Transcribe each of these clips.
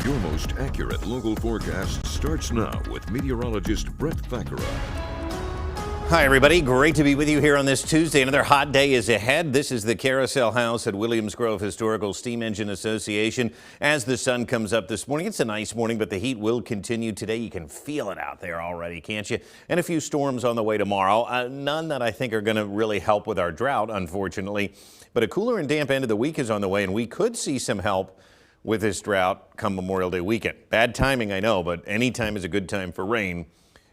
Your most accurate local forecast starts now with meteorologist Brett Thakara. Hi, everybody. Great to be with you here on this Tuesday. Another hot day is ahead. This is the Carousel House at Williams Grove Historical Steam Engine Association. As the sun comes up this morning, it's a nice morning, but the heat will continue today. You can feel it out there already, can't you? And a few storms on the way tomorrow. None that I think are going to really help with our drought, unfortunately. But a cooler and damp end of the week is on the way, and we could see some help with this drought come Memorial Day weekend. Bad timing, I know, but any time is a good time for rain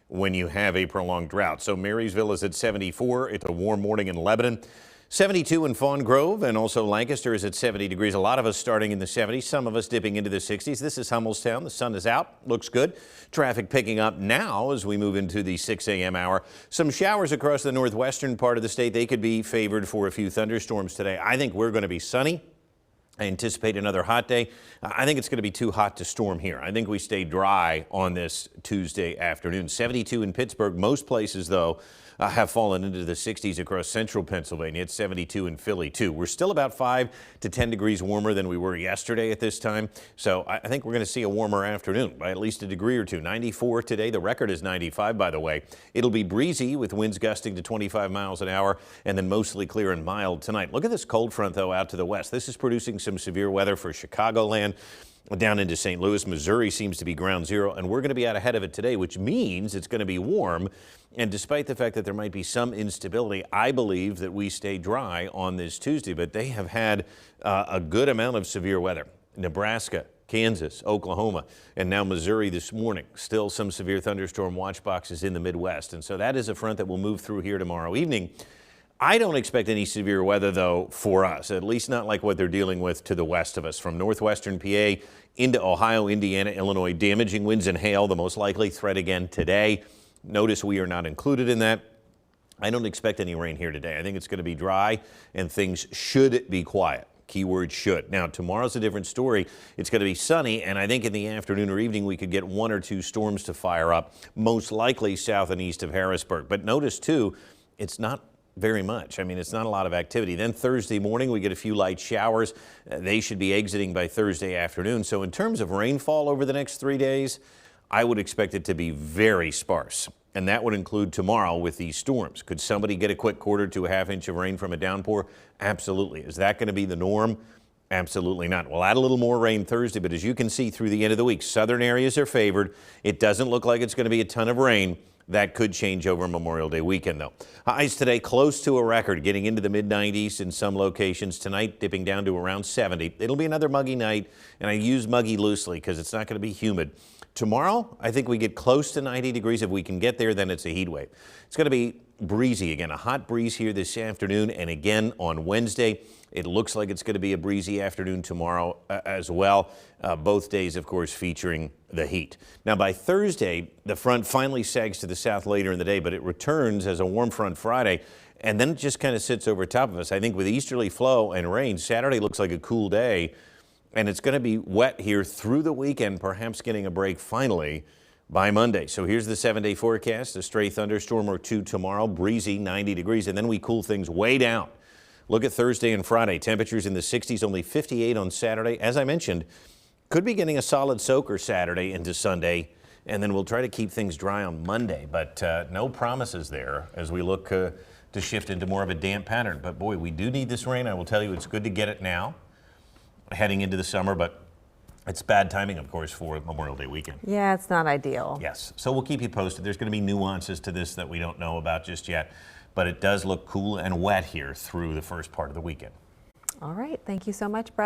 when you have a prolonged drought. So Marysville is at 74. It's a warm morning in Lebanon. 72 in Fawn Grove, and also Lancaster is at 70 degrees. A lot of us starting in the 70s, some of us dipping into the 60s. This is Hummelstown. The sun is out. Looks good. Traffic picking up now as we move into the 6 a.m. hour. Some showers across the northwestern part of the state. They could be favored for a few thunderstorms today. I think we're going to be sunny. I anticipate another hot day. I think it's going to be too hot to storm here. I think we stay dry on this Tuesday afternoon. 72 in Pittsburgh. Most places, though, have fallen into the 60s across central Pennsylvania. It's 72 in Philly, too. We're still about 5 to 10 degrees warmer than we were yesterday at this time. So I think we're going to see a warmer afternoon by at least a degree or two. 94 today. The record is 95, by the way. It'll be breezy with winds gusting to 25 miles an hour and then mostly clear and mild tonight. Look at this cold front, though, out to the west. This is producing some severe weather for Chicagoland. Down into St. Louis, Missouri seems to be ground zero, and we're going to be out ahead of it today, which means it's going to be warm. And despite the fact that there might be some instability, I believe that we stay dry on this Tuesday. But they have had a good amount of severe weather. Nebraska, Kansas, Oklahoma, and now Missouri this morning. Still some severe thunderstorm watch boxes in the Midwest. And so that is a front that will move through here tomorrow evening. I don't expect any severe weather, though, for us, at least not like what they're dealing with to the west of us. From northwestern PA into Ohio, Indiana, Illinois, damaging winds and hail, the most likely threat again today. Notice we are not included in that. I don't expect any rain here today. I think it's going to be dry and things should be quiet. Keyword should. Now, tomorrow's a different story. It's going to be sunny, and I think in the afternoon or evening we could get 1 or 2 storms to fire up, most likely south and east of Harrisburg. But notice, too, it's not very much. I mean, it's not a lot of activity. Then Thursday morning, we get a few light showers. They should be exiting by Thursday afternoon. So in terms of rainfall over the next 3 days, I would expect it to be very sparse. And that would include tomorrow with these storms. Could somebody get a quick quarter to a half inch of rain from a downpour? Absolutely. Is that going to be the norm? Absolutely not. We'll add a little more rain Thursday, but as you can see through the end of the week, southern areas are favored. It doesn't look like it's going to be a ton of rain. That could change over Memorial Day weekend, though. Highs today close to a record, getting into the mid-90s in some locations. Tonight, dipping down to around 70. It'll be another muggy night, and I use muggy loosely because it's not going to be humid. Tomorrow, I think we get close to 90 degrees. If we can get there, then it's a heat wave. It's going to be breezy again, a hot breeze here this afternoon, and again on Wednesday. It looks like it's going to be a breezy afternoon tomorrow as well. Both days, of course, featuring the heat. Now, by Thursday, the front finally sags to the south later in the day, but it returns as a warm front Friday, and then it just kind of sits over top of us. I think with easterly flow and rain, Saturday looks like a cool day, and it's going to be wet here through the weekend, perhaps getting a break finally by Monday. So here's the 7-day forecast. A stray thunderstorm or 2 tomorrow, breezy, 90 degrees, and then we cool things way down. Look at Thursday and Friday. Temperatures in the 60s, only 58 on Saturday. As I mentioned, could be getting a solid soaker Saturday into Sunday, and then we'll try to keep things dry on Monday. But no promises there as we look to shift into more of a damp pattern. But boy, we do need this rain. I will tell you, it's good to get it now, heading into the summer, but it's bad timing, of course, for Memorial Day weekend. Yeah, it's not ideal. Yes, so we'll keep you posted. There's going to be nuances to this that we don't know about just yet. But it does look cool and wet here through the first part of the weekend. All right. Thank you so much, Brett.